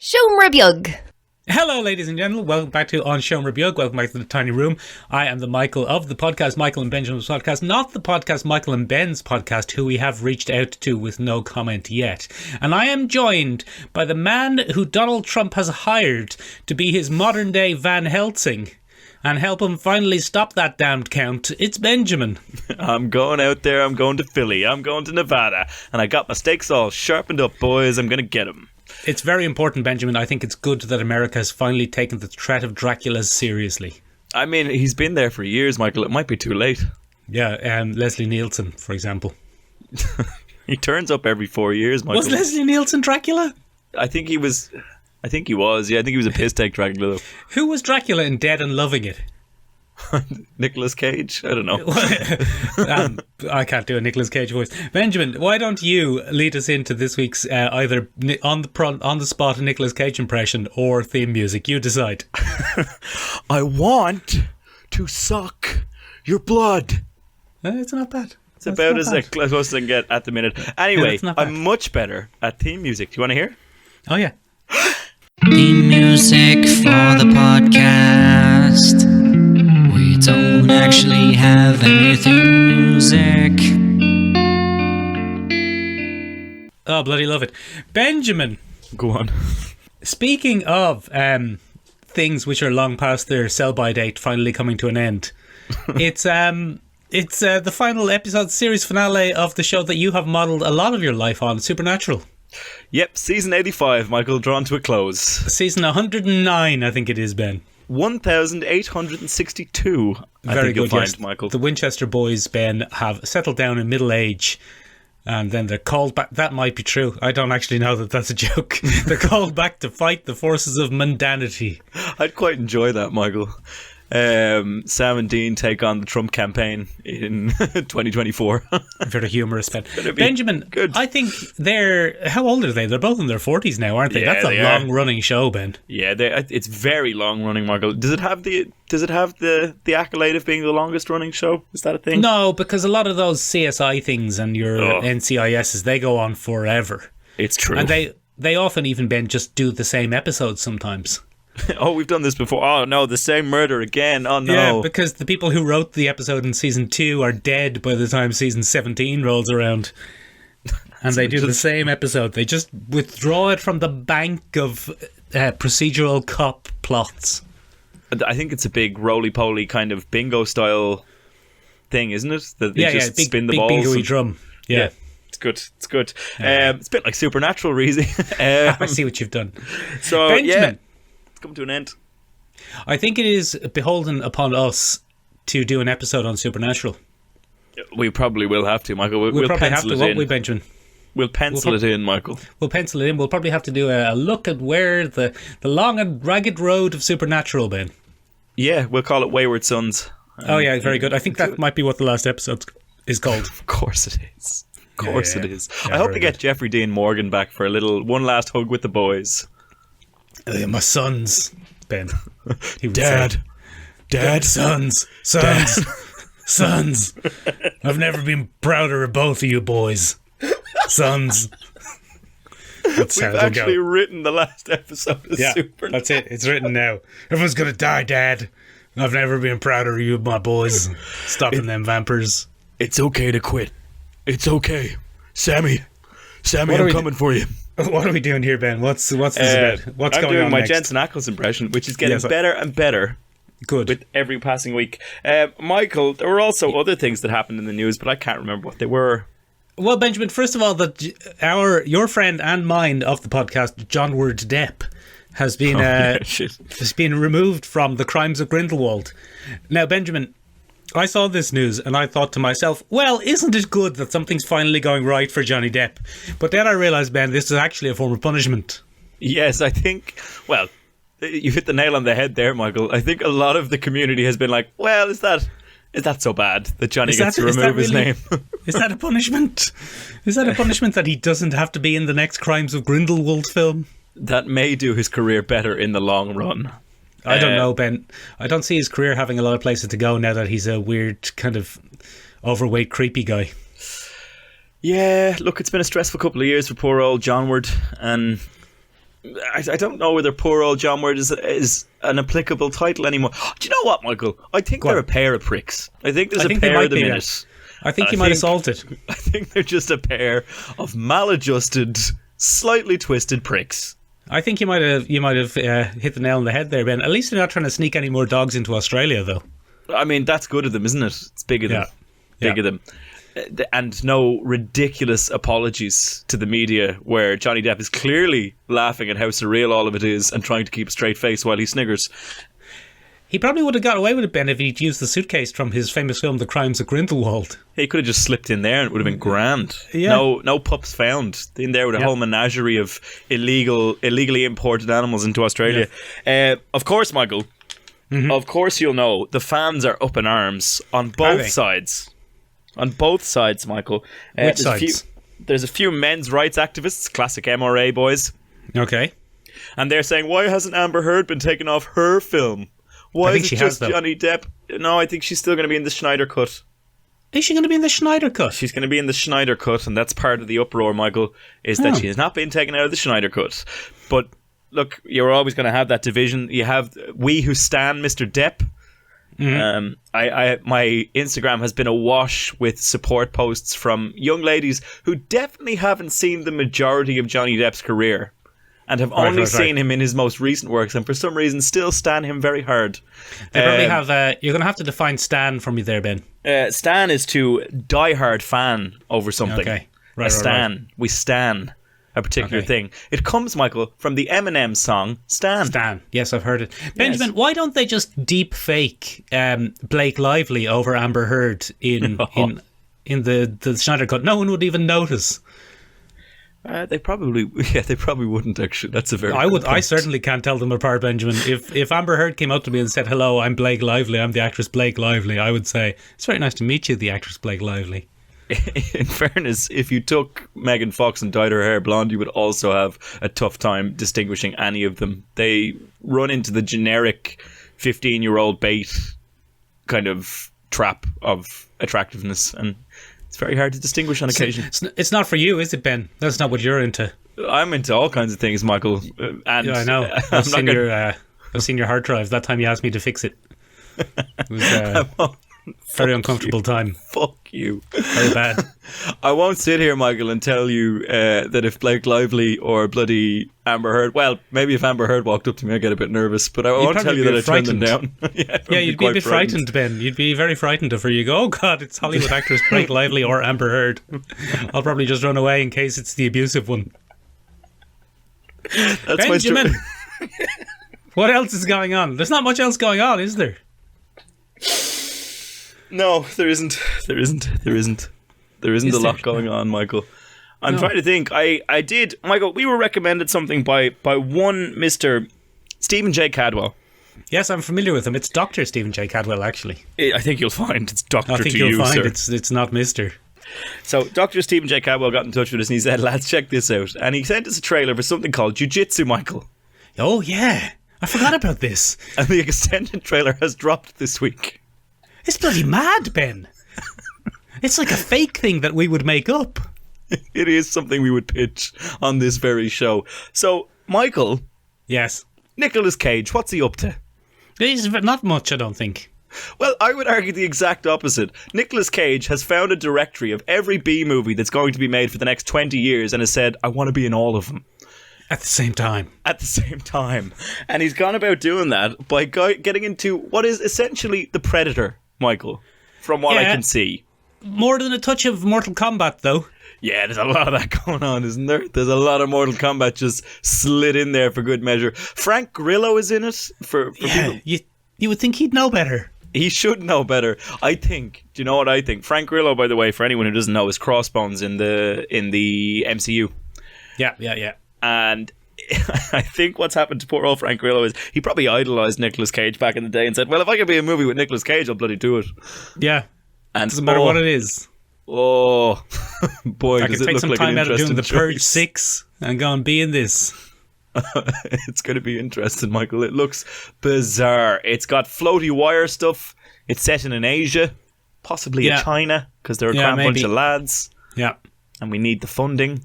Siomra Beag. Hello, ladies and gentlemen. Welcome back to On Siomra Beag. Welcome back to the tiny room. I am the Michael of the podcast, Michael and Benjamin's podcast, not the podcast Michael and Ben's podcast, who we have reached out to with no comment yet. And I am joined by the man who Donald Trump has hired to be his modern day Van Helsing and help him finally stop that damned count. It's Benjamin. I'm going out there. I'm going to Philly. I'm going to Nevada. And I got my stakes all sharpened up, boys. I'm going to get them. It's very important, Benjamin. I think it's good that America has finally taken the threat of Dracula's seriously. I mean, he's been there for years, Michael. It might be too late. Yeah, Leslie Nielsen, for example. He turns up every 4 years, Michael. Was Leslie Nielsen Dracula? I think he was. Yeah, I think he was a piss take Dracula, though. Who was Dracula in Dead and Loving It? Nicolas Cage? I don't know. I can't do a Nicolas Cage voice. Benjamin, why don't you lead us into this week's either on the spot Nicolas Cage impression or theme music? You decide. I want to suck your blood. It's not bad. It's about as close as I can get at the minute. Anyway, Yeah, I'm much better at theme music. Do you want to hear? Oh, yeah. Theme music for the podcast. We don't actually have any theme music. Oh, bloody love it. Benjamin. Go on. Speaking of things which are long past their sell-by date finally coming to an end, it's the final episode, series finale of the show that you have modelled a lot of your life on, Supernatural. Yep, season 85, Michael, drawn to a close. Season 109, I think it is, Ben. 1,862. Very good, you'll yes. find, Michael. The Winchester boys, Ben, have settled down in middle age, and then they're called back. That might be true. I don't actually know that that's a joke. They're called back to fight the forces of mundanity. I'd quite enjoy that, Michael. Sam and Dean take on the Trump campaign in 2024. Very humorous, Ben. Benjamin, good. I think how old are they? They're both in their 40s now, aren't they? Yeah, That's a long-running show, Ben. Yeah, it's very long running, Michael. Does it have the accolade of being the longest running show? Is that a thing? No, because a lot of those CSI things and your NCISs, they go on forever. It's true. And they often even, Ben, just do the same episodes sometimes. Oh, we've done this before. Oh no, the same murder again. Oh no. Yeah, because the people who wrote the episode in season 2 are dead by the time season 17 rolls around. And they do the same episode. They just withdraw it from the bank of procedural cop plots. I think it's a big roly-poly kind of bingo style thing, isn't it? That they just big, spin the big balls. bingo-y drum. Yeah. It's good. It's good. It's a bit like Supernatural, really. I see what you've done. So, Benjamin. It's come to an end. I think it is beholden upon us to do an episode on Supernatural. We probably will have to, Michael. We'll probably have pencil to, it won't in. we, Benjamin? We'll pencil it in, Michael. We'll pencil it in. We'll probably have to do a look at where the long and ragged road of Supernatural, Ben. Yeah, we'll call it Wayward Sons. Oh, yeah, very good. I think that might be what the last episode is called. Of course it is. Of course it is. Yeah, I hope to get Jeffrey Dean Morgan back for one last hug with the boys. My sons, Ben. He would Dad. say. Dad. Sons. Sons. I've never been prouder of both of you boys. Sons. That's We've actually written the last episode of Supernatural. That's it. It's written now. Everyone's going to die, Dad. I've never been prouder of you, my boys. Stopping them vampires. It's okay to quit. It's okay. Sammy, I'm coming for you. What are we doing here, Ben? What's this about? What's I'm going doing on my next? Jensen Ackles impression, which is getting better and better. Good. With every passing week. Michael, there were also other things that happened in the news, but I can't remember what they were. Well, Benjamin, first of all, your friend and mine of the podcast, John Ward Depp, has been removed from the crimes of Grindelwald. Now, Benjamin, I saw this news and I thought to myself, well, isn't it good that something's finally going right for Johnny Depp? But then I realised, Ben, this is actually a form of punishment. Yes, I think, well, you hit the nail on the head there, Michael. I think a lot of the community has been like, well, is that so bad that Johnny gets to remove his name? Is that a punishment? Is that a punishment that he doesn't have to be in the next Crimes of Grindelwald film? That may do his career better in the long run. I don't know, Ben. I don't see his career having a lot of places to go now that he's a weird, kind of overweight, creepy guy. Yeah, look, it's been a stressful couple of years for poor old John Ward, and I don't know whether poor old John Word is an applicable title anymore. Do you know what, Michael? I think they're a pair of pricks. I think there's a pair of them in it. I think you might assault it. I think they're just a pair of maladjusted, slightly twisted pricks. I think you might have hit the nail on the head there, Ben. At least they're not trying to sneak any more dogs into Australia, though. I mean, that's good of them, isn't it? It's big of them. Big of them. And no ridiculous apologies to the media where Johnny Depp is clearly laughing at how surreal all of it is and trying to keep a straight face while he sniggers. He probably would have got away with it, Ben, if he'd used the suitcase from his famous film The Crimes of Grindelwald. He could have just slipped in there and it would have been grand. Yeah. No pups found in there with a whole menagerie of illegally imported animals into Australia. Yeah. Of course, Michael, of course you'll know, the fans are up in arms on both sides. On both sides, Michael. Which sides? There's a few men's rights activists, classic MRA boys. Okay. And they're saying, why hasn't Amber Heard been taken off her film? Why is it just Johnny Depp? No, I think she's still going to be in the Schneider cut. Is she going to be in the Schneider cut? She's going to be in the Schneider cut, and that's part of the uproar, Michael, is that she has not been taken out of the Schneider cut. But look, you're always going to have that division. You have we who stan Mr. Depp. My Instagram has been awash with support posts from young ladies who definitely haven't seen the majority of Johnny Depp's career and have only seen him in his most recent works, and for some reason still stan him very hard. They probably have. You're going to have to define stan for me there, Ben. Stan is to diehard fan over something. Okay, stan. We stan a particular thing. It comes, Michael, from the Eminem song Stan. Stan. Yes, I've heard it. Benjamin, why don't they just deep fake Blake Lively over Amber Heard in the Schneider cut? No one would even notice. They probably wouldn't actually. That's a very. I certainly can't tell them apart, Benjamin. If Amber Heard came up to me and said, "Hello, I'm Blake Lively. I'm the actress Blake Lively," I would say, "It's very nice to meet you, the actress Blake Lively." In fairness, if you took Megan Fox and dyed her hair blonde, you would also have a tough time distinguishing any of them. They run into the generic 15-year-old bait kind of trap of attractiveness, and it's very hard to distinguish on occasion. It's not for you, is it, Ben? That's not what you're into. I'm into all kinds of things, Michael. And yeah, I know. I've seen your hard drive. That time you asked me to fix it. It was very uncomfortable time. Fuck you. Very bad. I won't sit here, Michael, and tell you that if Blake Lively or bloody Amber Heard, well, maybe if Amber Heard walked up to me, I'd get a bit nervous, but I won't tell you that I turned them down. Yeah, you'd be a bit frightened, Ben. You'd be very frightened if you go, oh God, it's Hollywood actress Blake Lively or Amber Heard. I'll probably just run away in case it's the abusive one. That's Benjamin, what else is going on? There's not much else going on, is there? No, there isn't. There isn't a lot going on, Michael. I'm trying to think. I did, Michael, we were recommended something by one Mr. Stephen J. Cadwell. Yes, I'm familiar with him. It's Dr. Stephen J. Cadwell, actually. I think you'll find it's Doctor to you, sir. I think you'll find it's not Mr. So Dr. Stephen J. Cadwell got in touch with us and he said, lads, check this out. And he sent us a trailer for something called Jiu-Jitsu, Michael. Oh, yeah. I forgot about this. And the extended trailer has dropped this week. It's bloody mad, Ben. It's like a fake thing that we would make up. It is something we would pitch on this very show. So, Michael. Yes. Nicolas Cage, what's he up to? He's not much, I don't think. Well, I would argue the exact opposite. Nicolas Cage has found a directory of every B movie that's going to be made for the next 20 years and has said, I want to be in all of them. At the same time. At the same time. And he's gone about doing that by getting into what is essentially The Predator, Michael, from what I can see. More than a touch of Mortal Kombat, though. Yeah, there's a lot of that going on, isn't there? There's a lot of Mortal Kombat just slid in there for good measure. Frank Grillo is in it for people. You would think he'd know better. He should know better. I think. Do you know what I think? Frank Grillo, by the way, for anyone who doesn't know, is Crossbones in the MCU. Yeah. And I think what's happened to poor old Frank Grillo is he probably idolised Nicolas Cage back in the day and said, well, if I could be in a movie with Nicolas Cage, I'll bloody do it. Yeah. And doesn't matter what it is. Oh, boy, I could take some time out of doing The Purge 6 and go and be in this. It's going to be interesting, Michael. It looks bizarre. It's got floaty wire stuff. It's set in Asia, possibly in China, because they're a grand bunch of lads. Yeah. And we need the funding.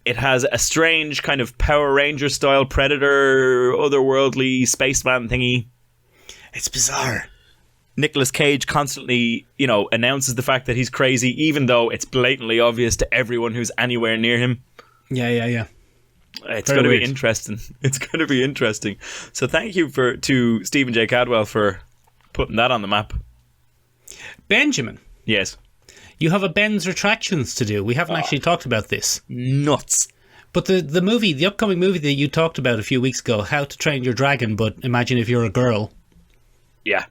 It has a strange kind of Power Ranger style Predator, otherworldly spaceman thingy. It's bizarre. Nicolas Cage constantly, announces the fact that he's crazy, even though it's blatantly obvious to everyone who's anywhere near him. Yeah. It's going to be interesting. It's going to be interesting. So thank you to Stephen J. Cadwell for putting that on the map. Benjamin. Yes. You have a Ben's retractions to do. We haven't actually talked about this. Nuts. But the upcoming movie that you talked about a few weeks ago, How to Train Your Dragon, but imagine if you're a girl. Yeah.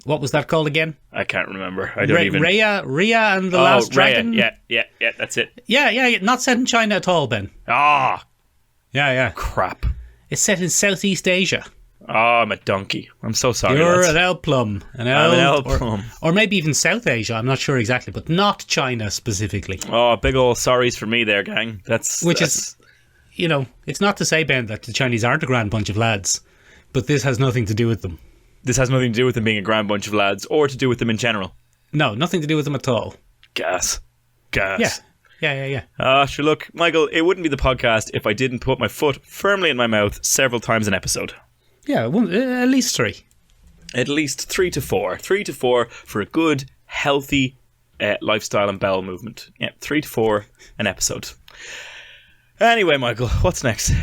What was that called again? I can't remember. I don't even... Raya and the Last Dragon? Yeah, that's it. Yeah, not set in China at all, Ben. Yeah. Crap. It's set in Southeast Asia. I'm a donkey. I'm so sorry. You're an L plum. I'm an L plum. Or maybe even South Asia, I'm not sure exactly, but not China specifically. Oh, big ol' sorries for me there, gang. Which is, it's not to say, Ben, that the Chinese aren't a grand bunch of lads, but this has nothing to do with them. This has nothing to do with them being a grand bunch of lads, or to do with them in general. No, nothing to do with them at all. Gas. Yeah. Sure, look, Michael, it wouldn't be the podcast if I didn't put my foot firmly in my mouth several times an episode. Yeah, at least 3. At least 3 to 4. 3 to 4 for a good, healthy lifestyle and bowel movement. Yeah, 3 to 4 an episode. Anyway, Michael, what's next?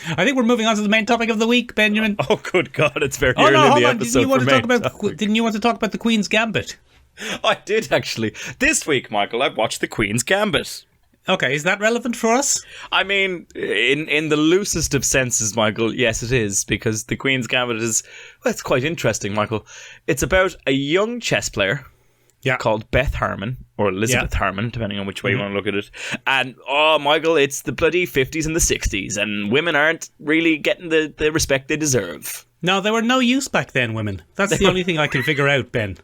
I think we're moving on to the main topic of the week, Benjamin. Oh, good God, it's very early in the episode. Didn't you want to talk about the Queen's Gambit? I did, actually. This week, Michael, I watched the Queen's Gambit. Okay, is that relevant for us? I mean, in the loosest of senses, Michael, yes, it is, because the Queen's Gambit is, it's quite interesting, Michael. It's about a young chess player called Beth Harmon, or Elizabeth Harmon, depending on which way you want to look at it. And, Michael, it's the bloody 50s and the 60s, and women aren't really getting the respect they deserve. No, they were no use back then, women. That's the only thing I can figure out, Ben.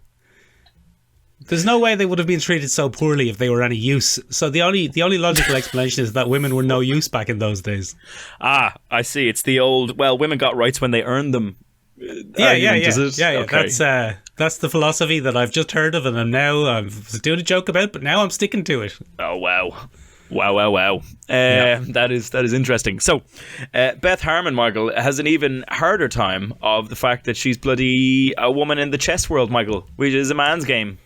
There's no way they would have been treated so poorly if they were any use. So the only logical explanation is that women were no use back in those days. I see. It's the old, women got rights when they earned them. Yeah. Okay. That's the philosophy that I've just heard of, and I was doing a joke about, but now I'm sticking to it. Oh, wow. That is interesting. So, Beth Harmon, Michael, has an even harder time of the fact that she's bloody a woman in the chess world, Michael, which is a man's game.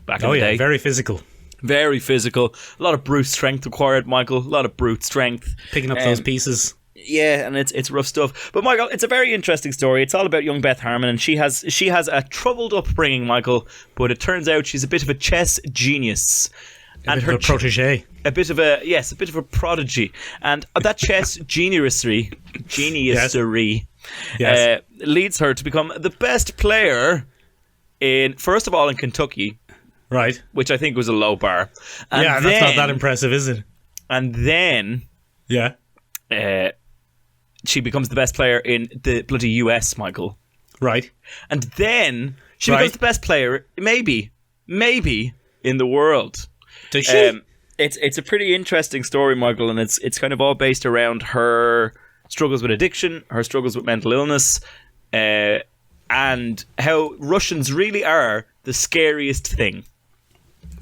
Back in the day. Very physical. Very physical. A lot of brute strength required, Michael. A lot of brute strength. Picking up those pieces. Yeah, and it's rough stuff. But Michael, it's a very interesting story. It's all about young Beth Harmon, and she has a troubled upbringing, Michael. But it turns out she's a bit of a chess genius. A bit of a protege. A bit of a prodigy. And that chess geniusry leads her to become the best player first of all in Kentucky. Right. Which I think was a low bar. And that's not that impressive, is it? And then... Yeah. She becomes the best player in the bloody US, Michael. Right. And then she becomes the best player, maybe, in the world. Does she? It's a pretty interesting story, Michael, and it's kind of all based around her struggles with addiction, her struggles with mental illness, and how Russians really are the scariest thing.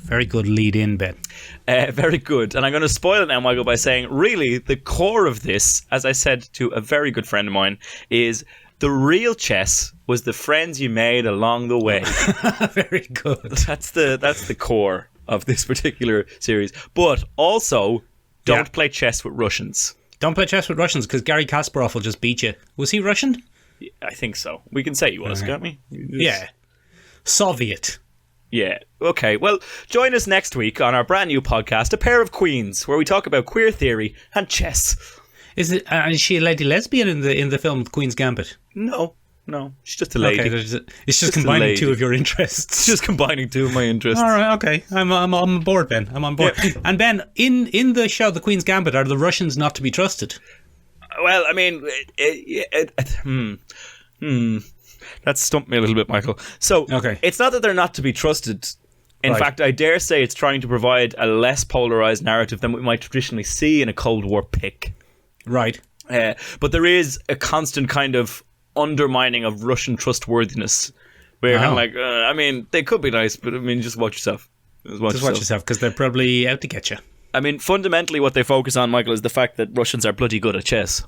Very good lead in, Ben. Very good. And I'm going to spoil it now, Michael, by saying, really, the core of this, as I said to a very good friend of mine, is the real chess was the friends you made along the way. Very good. That's the core of this particular series. But also, don't play chess with Russians. Don't play chess with Russians, because Garry Kasparov will just beat you. Was he Russian? I think so. We can say he was, can't we? Yeah. Soviet. Yeah. Okay. Well, join us next week on our brand new podcast, A Pair of Queens, where we talk about queer theory and chess. Is she a lady lesbian in the film Queen's Gambit? No, she's just a lady. Okay, it's just combining two of your interests. It's just combining two of my interests. All right. Okay. I'm on board, Ben. I'm on board. Yeah. And Ben, in the show, The Queen's Gambit, are the Russians not to be trusted? Well, I mean, that stumped me a little bit, Michael. So, It's not that they're not to be trusted. In fact, I dare say it's trying to provide a less polarised narrative than we might traditionally see in a Cold War pick. Right. But there is a constant kind of undermining of Russian trustworthiness. Where I'm like, I mean, they could be nice, but I mean, just watch yourself. Just watch yourself, because they're probably out to get you. I mean, fundamentally what they focus on, Michael, is the fact that Russians are bloody good at chess.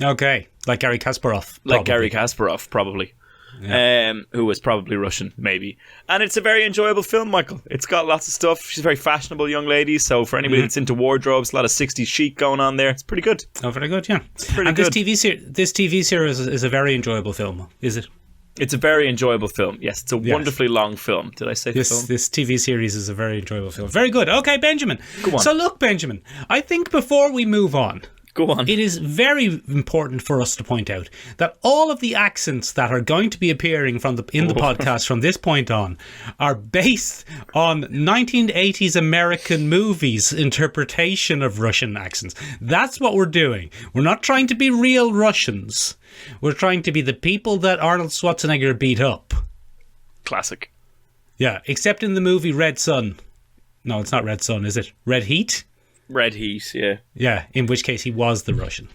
Okay, like Garry Kasparov. Like Garry Kasparov, probably. Yeah. Who was probably Russian, maybe. And it's a very enjoyable film, Michael. It's got lots of stuff. She's a very fashionable young lady, so for anybody that's into wardrobes, a lot of 60s chic going on there. It's pretty good. Oh, very good, yeah. It's pretty and good. This TV series is a very enjoyable film, is it? It's a very enjoyable film. Yes, it's a wonderfully long film. Did I say film? This TV series is a very enjoyable film. Very good. Okay, Benjamin. Go on. So look, Benjamin, I think before we move on, go on. It is very important for us to point out that all of the accents that are going to be appearing in the podcast from this point on are based on 1980s American movies' interpretation of Russian accents. That's what we're doing. We're not trying to be real Russians. We're trying to be the people that Arnold Schwarzenegger beat up. Classic. Yeah, except in the movie Red Sun. No, it's not Red Sun, is it? Red Heat? Red Heat, yeah. Yeah, in which case he was the Russian.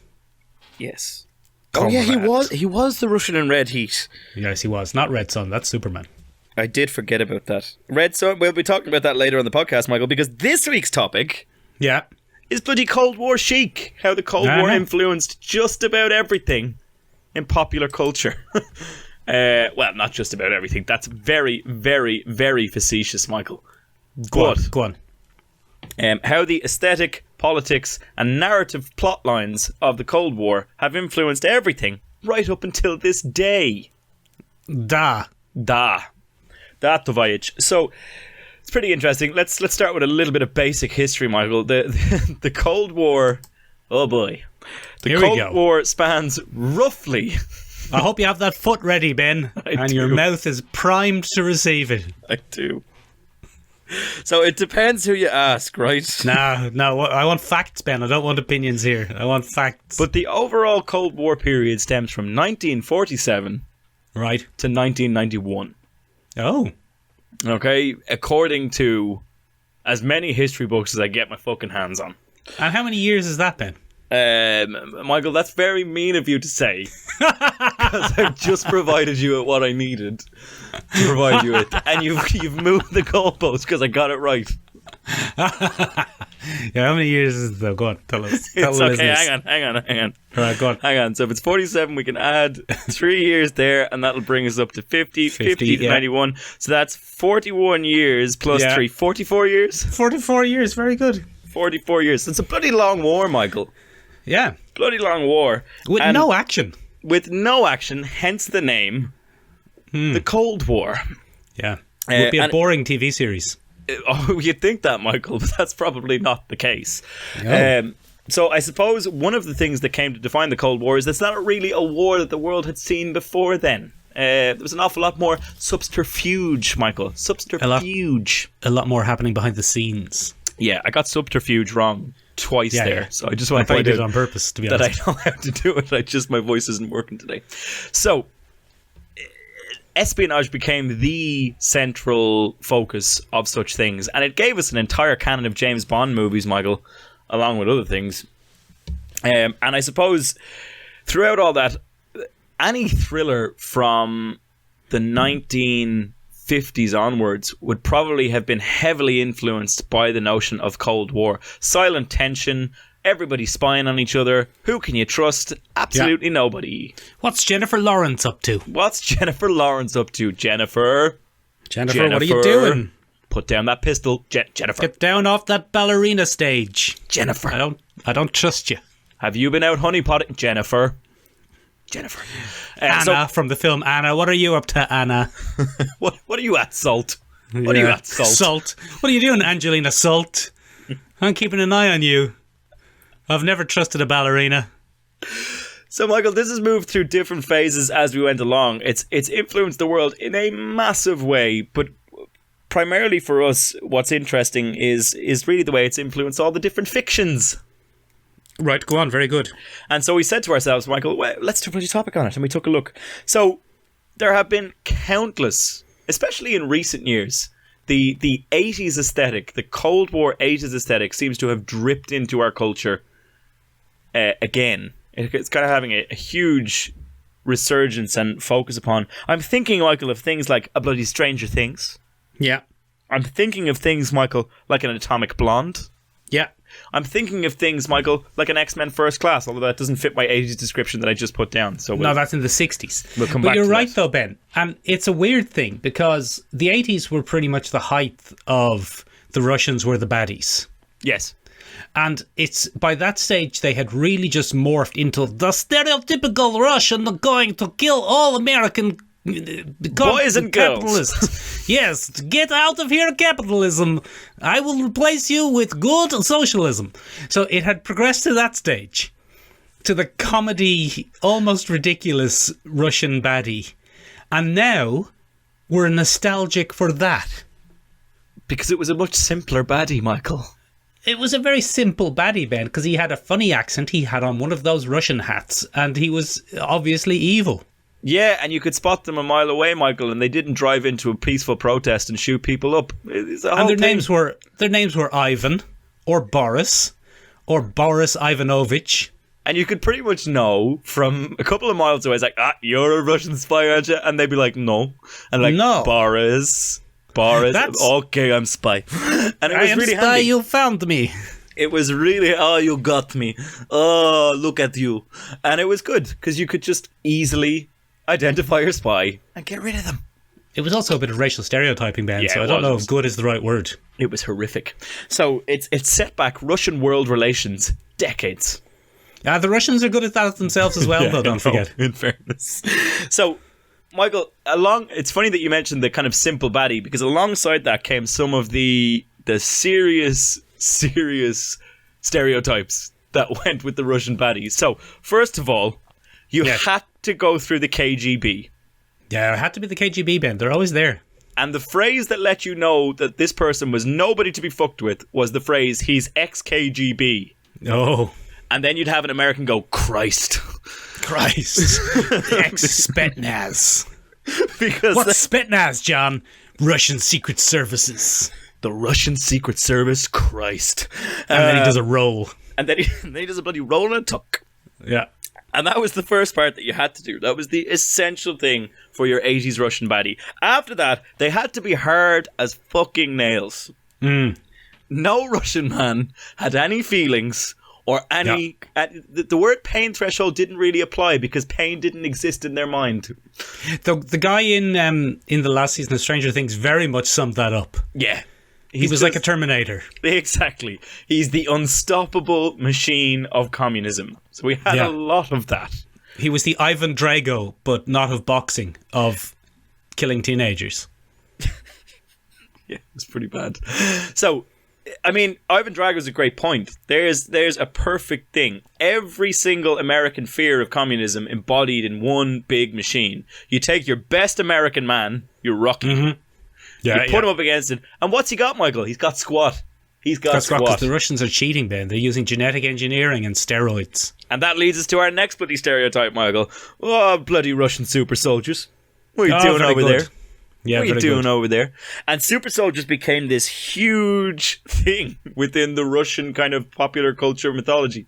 Yes. Comrade. He was the Russian in Red Heat. Yes, he was. Not Red Sun, that's Superman. I did forget about that. Red Sun, we'll be talking about that later on the podcast, Michael, because this week's topic is bloody Cold War chic. How the Cold War influenced just about everything in popular culture. Well, not just about everything. That's very, very, very facetious, Michael. Go on. How the aesthetic, politics, and narrative plot lines of the Cold War have influenced everything right up until this day. Da, Tovayich. So it's pretty interesting. Let's start with a little bit of basic history, Michael. The Cold War. Oh boy, the Cold War spans roughly. I hope you have that foot ready, Ben, your mouth is primed to receive it. I do. So it depends who you ask, right? No, I want facts, Ben. I don't want opinions here. I want facts. But the overall Cold War period stems from 1947 to 1991. Oh. Okay, according to as many history books as I get my fucking hands on. And how many years has that been? Michael, that's very mean of you to say. Because I've just provided you with what I needed to provide you with. And you've moved the goalpost because I got it right. Yeah, how many years is it though? Go on, tell us. It's okay, hang on. All right, go on. Hang on, so if it's 47, we can add 3 years there, and that'll bring us up to 50 to 91. So that's 41 years plus 3. 44 years? 44 years, very good. 44 years. It's a bloody long war, Michael. Yeah. Bloody long war. With no action. With no action, hence the name, the Cold War. Yeah. It would be a boring TV series. Oh, you'd think that, Michael, but that's probably not the case. No. So I suppose one of the things that came to define the Cold War is that's not really a war that the world had seen before then. There was an awful lot more subterfuge, Michael. Subterfuge. A lot more happening behind the scenes. Yeah, I got subterfuge wrong twice there. Yeah. So I just want to point out it on purpose, to be honest. That I know how to do it. My voice isn't working today. So espionage became the central focus of such things, and it gave us an entire canon of James Bond movies, Michael, along with other things. And I suppose throughout all that, any thriller from the 1950s onwards would probably have been heavily influenced by the notion of Cold War. Silent tension, everybody spying on each other. Who can you trust? Absolutely nobody. What's Jennifer Lawrence up to? Jennifer, what are you doing? Put down that pistol, Jennifer. Get down off that ballerina stage, Jennifer. I don't trust you. Have you been out honeypotting, Jennifer? Anna from the film Anna. What are you up to, Anna? What are you at, Salt? What are you at, Salt? Salt. What are you doing, Angelina Salt? I'm keeping an eye on you. I've never trusted a ballerina. So, Michael, this has moved through different phases as we went along. It's influenced the world in a massive way, but primarily for us, what's interesting is really the way it's influenced all the different fictions. Right, go on, very good. And so we said to ourselves, Michael, well, let's do a bloody topic on it, and we took a look. So there have been countless, especially in recent years, the 80s aesthetic, the Cold War 80s aesthetic seems to have dripped into our culture again. It's kind of having a huge resurgence and focus upon. I'm thinking, Michael, of things like a bloody Stranger Things. Yeah. I'm thinking of things, Michael, like an Atomic Blonde. Yeah. I'm thinking of things, Michael, like an X-Men First Class, although that doesn't fit my 80s description that I just put down. So No, that's in the 60s. We'll come but back you're to right, that. though, Ben. And it's a weird thing because the 80s were pretty much the height of the Russians were the baddies. Yes. And it's by that stage they had really just morphed into the stereotypical Russian going to kill all American boys and capitalists. Yes, get out of here, capitalism. I will replace you with good socialism. So it had progressed to that stage, to the comedy, almost ridiculous Russian baddie. And now we're nostalgic for that. Because it was a much simpler baddie, Michael. It was a very simple baddie, Ben, because he had a funny accent. He had on one of those Russian hats, and he was obviously evil. Yeah, and you could spot them a mile away, Michael, and they didn't drive into a peaceful protest and shoot people up. It's a whole And their thing. names were Ivan, or Boris Ivanovich. And you could pretty much know from a couple of miles away, it's like, you're a Russian spy, aren't you? And they'd be like, no. And like, No. Boris, okay, I'm spy. And it was really spy, handy. you found me. It was really, you got me. Oh, look at you. And it was good, because you could just easily identify your spy and get rid of them. It was also a bit of racial stereotyping, Ben, Yeah, so I it don't know was. if good is the right word. It was horrific. So it's set back Russian world relations decades. The Russians are good at that themselves as well, though, don't forget. In fairness. So, Michael, it's funny that you mentioned the kind of simple baddie, because alongside that came some of the serious stereotypes that went with the Russian baddies. So, first of all, you had to go through the KGB. Yeah, it had to be the KGB, Ben. They're always there. And the phrase that let you know that this person was nobody to be fucked with was the phrase, he's ex-KGB. Oh. And then you'd have an American go, Christ. Ex-Spetsnaz. Because What's Spetsnaz, John? Russian Secret Services. the Russian Secret Service, Christ. And then he does a roll. And then he does a bloody roll and a tuck. Yeah. And that was the first part that you had to do. That was the essential thing for your 80s Russian baddie. After that, they had to be hard as fucking nails. No Russian man had any feelings or any... The word pain threshold didn't really apply because pain didn't exist in their mind. The guy in the last season of Stranger Things very much summed that up. Yeah. He was like a Terminator. Exactly. He's the unstoppable machine of communism. So we had a lot of that. He was the Ivan Drago, but not of boxing, of killing teenagers. Yeah, it's pretty bad. So, I mean, Ivan Drago's a great point. There's a perfect thing. Every single American fear of communism embodied in one big machine. You take your best American man, your Rocky, you put him up against it, and what's he got, Michael? He's got squat. He's got squat. Because the Russians are cheating, Ben. They're using genetic engineering and steroids. And that leads us to our next bloody stereotype, Michael. Oh, bloody Russian super soldiers. What are you doing over there? Yeah, what are you doing over there? And super soldiers became this huge thing within the Russian kind of popular culture mythology.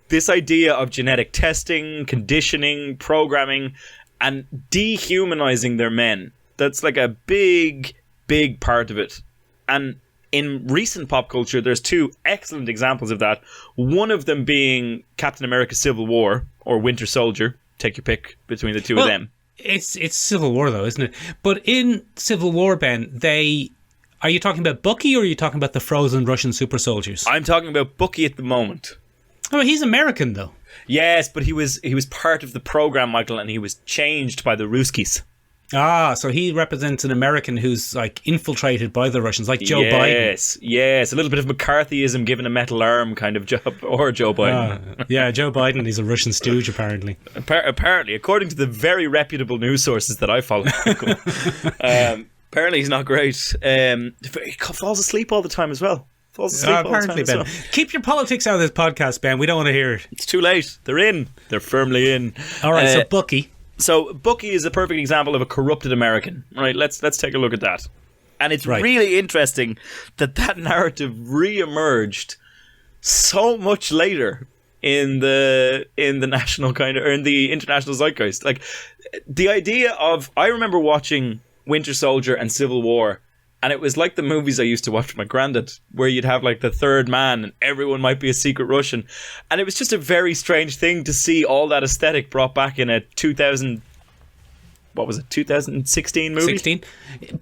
This idea of genetic testing, conditioning, programming, and dehumanizing their men. That's like a big part of it. And in recent pop culture, there's two excellent examples of that. One of them being Captain America Civil War or Winter Soldier. Take your pick between the two of them. It's Civil War, though, isn't it? But in Civil War, Ben, are you talking about Bucky or are you talking about the frozen Russian super soldiers? I'm talking about Bucky at the moment. Oh, he's American, though. Yes, but he was part of the program, Michael, and he was changed by the Ruskies. Ah, so he represents an American who's like infiltrated by the Russians, like Joe Biden. Yes, a little bit of McCarthyism given a metal arm kind of job, or Joe Biden. Yeah, Joe Biden, he's a Russian stooge, apparently. Apparently, according to the very reputable news sources that I follow. Apparently he's not great. He falls asleep all the time as well. Falls asleep all the time apparently, as Ben. well. Keep your politics out of this podcast, Ben. We don't want to hear it. It's too late. They're in. They're firmly in. All right, so Bucky. So Bucky is a perfect example of a corrupted American. Right, let's take a look at that. And it's really interesting that narrative re-emerged so much later in the national kind of, or in the international zeitgeist. Like the idea of, I remember watching Winter Soldier and Civil War And it was like the movies I used to watch with my granddad, where you'd have like the third man and everyone might be a secret Russian. And it was just a very strange thing to see all that aesthetic brought back in a 2016 movie? 16.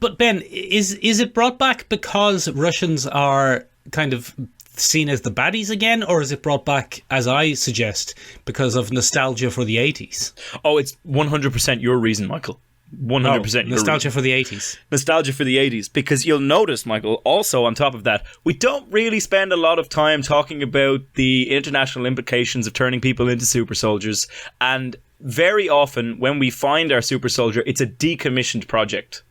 But Ben, is it brought back because Russians are kind of seen as the baddies again, or is it brought back, as I suggest, because of nostalgia for the 80s? Oh, it's 100% your reason, Michael. 100% nostalgia for the 80s. Nostalgia for the 80s, because you'll notice, Michael, also on top of that, we don't really spend a lot of time talking about the international implications of turning people into super soldiers, and very often when we find our super soldier, it's a decommissioned project.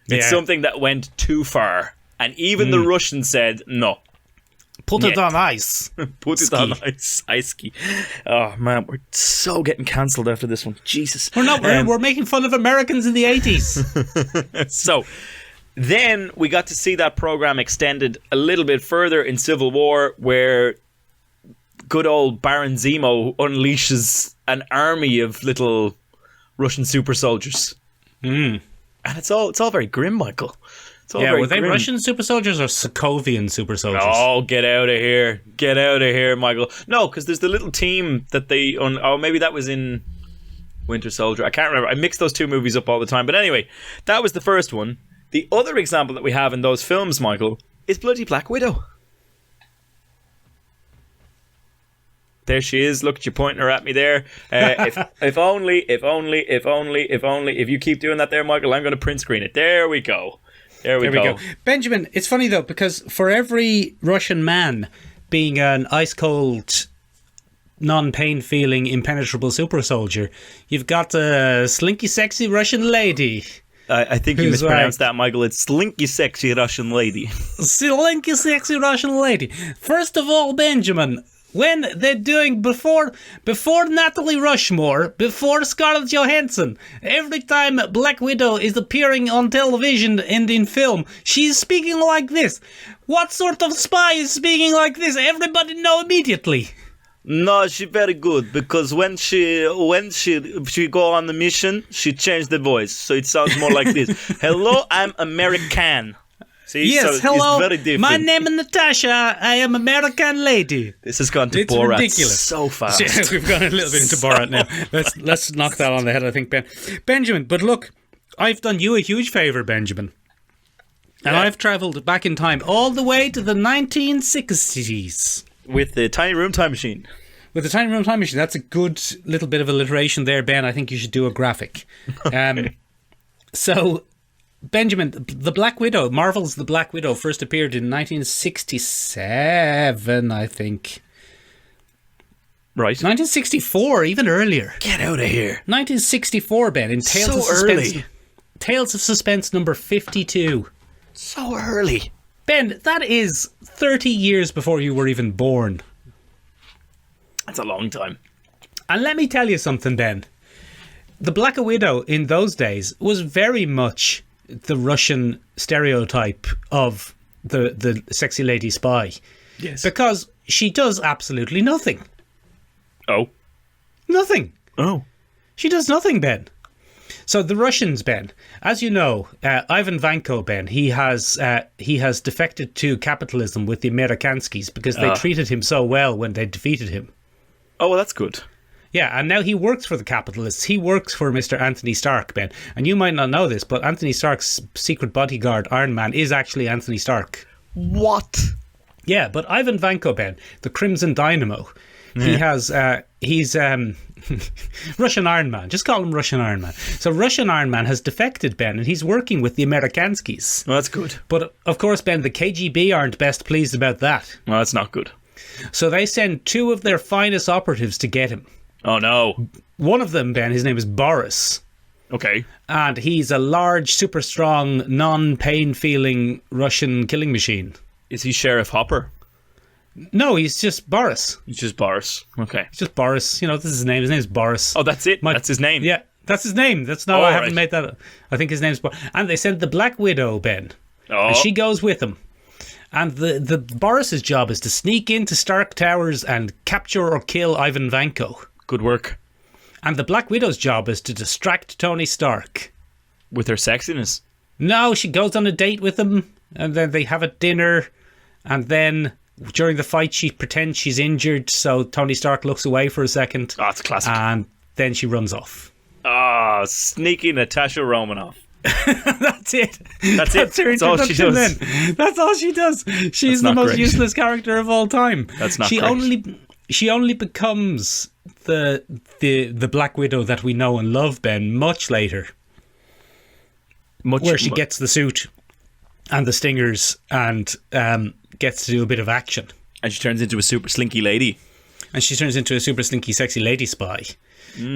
It's something that went too far, and even the Russians said no. Put it on ice. Put it on ice. Ice ski. Oh man, we're so getting cancelled after this one. Jesus. We're not. We're making fun of Americans in the 80s. So then we got to see that program extended a little bit further in Civil War, where good old Baron Zemo unleashes an army of little Russian super soldiers. And it's all very grim, Michael. Were they Russian super soldiers or Sokovian super soldiers? Oh, get out of here. Get out of here, Michael. No, because there's the little team that they... maybe that was in Winter Soldier. I can't remember. I mix those two movies up all the time. But anyway, that was the first one. The other example that we have in those films, Michael, is bloody Black Widow. There she is. Look at you pointing her at me there. If you keep doing that there, Michael, I'm going to print screen it. There we go. There we go. Benjamin, it's funny though, because for every Russian man being an ice-cold, non-pain feeling, impenetrable super soldier, you've got a slinky, sexy Russian lady. I think you mispronounced that, Michael. It's slinky, sexy Russian lady. Slinky, sexy Russian lady. First of all, Benjamin, when they're doing before Natalie Rushmore, before Scarlett Johansson, every time Black Widow is appearing on television and in film, she's speaking like this. What sort of spy is speaking like this? Everybody know immediately. No, she very good, because when she go on the mission, she changed the voice, so it sounds more like this. Hello, I'm American. See, yes, so hello. It's very different. My name is Natasha. I am American lady. This has gone to it's Borat ridiculous. So fast. Yeah, we've gone a little bit into Borat now. Let's knock that on the head, I think, Benjamin. But look, I've done you a huge favour, Benjamin, and I've travelled back in time all the way to the 1960s with the Tiny Room Time Machine. With the Tiny Room Time Machine. That's a good little bit of alliteration there, Ben. I think you should do a graphic. Okay. So, Benjamin, the Black Widow, Marvel's The Black Widow, first appeared in 1967, I think. Right. 1964, even earlier. Get out of here. 1964, Ben, in Tales so of Suspense. Early. Tales of Suspense number 52. So early. Ben, that is 30 years before you were even born. That's a long time. And let me tell you something, Ben. The Black Widow in those days was very much the Russian stereotype of the sexy lady spy. Yes. Because she does absolutely nothing. Oh. Nothing. Oh. She does nothing, Ben. So the Russians, Ben, as you know, Ivan Vanko, Ben, he has defected to capitalism with the Amerikanskis because they treated him so well when they defeated him. Oh, well, that's good. Yeah, and now he works for the capitalists. He works for Mr. Anthony Stark, Ben. And you might not know this, but Anthony Stark's secret bodyguard, Iron Man, is actually Anthony Stark. What? Yeah, but Ivan Vanko, Ben, the Crimson Dynamo, he's Russian Iron Man. Just call him Russian Iron Man. So Russian Iron Man has defected, Ben, and he's working with the Amerikanskis. Well, that's good. But, of course, Ben, the KGB aren't best pleased about that. Well, that's not good. So they send two of their finest operatives to get him. Oh, no. One of them, Ben, his name is Boris. Okay. And he's a large, super strong, non-pain-feeling Russian killing machine. Is he Sheriff Hopper? No, he's just Boris. He's just Boris. Okay. He's just Boris. You know, this is his name. His name's Boris. Oh, that's it? That's his name? Yeah, that's his name. That's not, I haven't made that up. I think his name's Boris. And they sent the Black Widow, Ben. Oh. And she goes with him. And the Boris's job is to sneak into Stark Towers and capture or kill Ivan Vanko. Good work. And the Black Widow's job is to distract Tony Stark. With her sexiness. No, she goes on a date with him, and then they have a dinner, and then during the fight she pretends she's injured, so Tony Stark looks away for a second. Oh, it's a classic. And then she runs off. Ah, sneaky Natasha Romanoff. That's it. That's it. Her That's all she introduction does. then. That's all she does. She's That's the not most great. useless character of all time. That's not she great. She only becomes the Black Widow that we know and love, Ben, much later. Where she gets the suit and the stingers and gets to do a bit of action. And she turns into a super slinky lady. And she turns into a super slinky, sexy lady spy.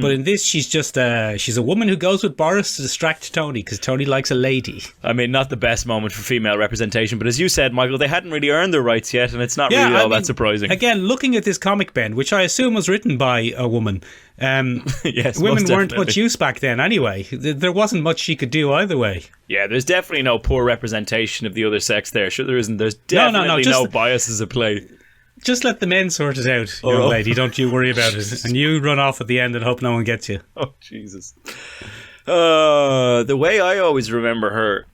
But in this, she's just she's a woman who goes with Boris to distract Tony because Tony likes a lady. I mean, not the best moment for female representation, but as you said, Michael, they hadn't really earned their rights yet, and it's not really all that surprising. Again, looking at this comic, Ben, which I assume was written by a woman, yes, women weren't much use back then anyway. There wasn't much she could do either way. Yeah, there's definitely no poor representation of the other sex there. Sure, there isn't. There's definitely no biases at play. Just let the men sort it out, young lady. Don't you worry about it. And you run off at the end and hope no one gets you. Oh, Jesus. The way I always remember her,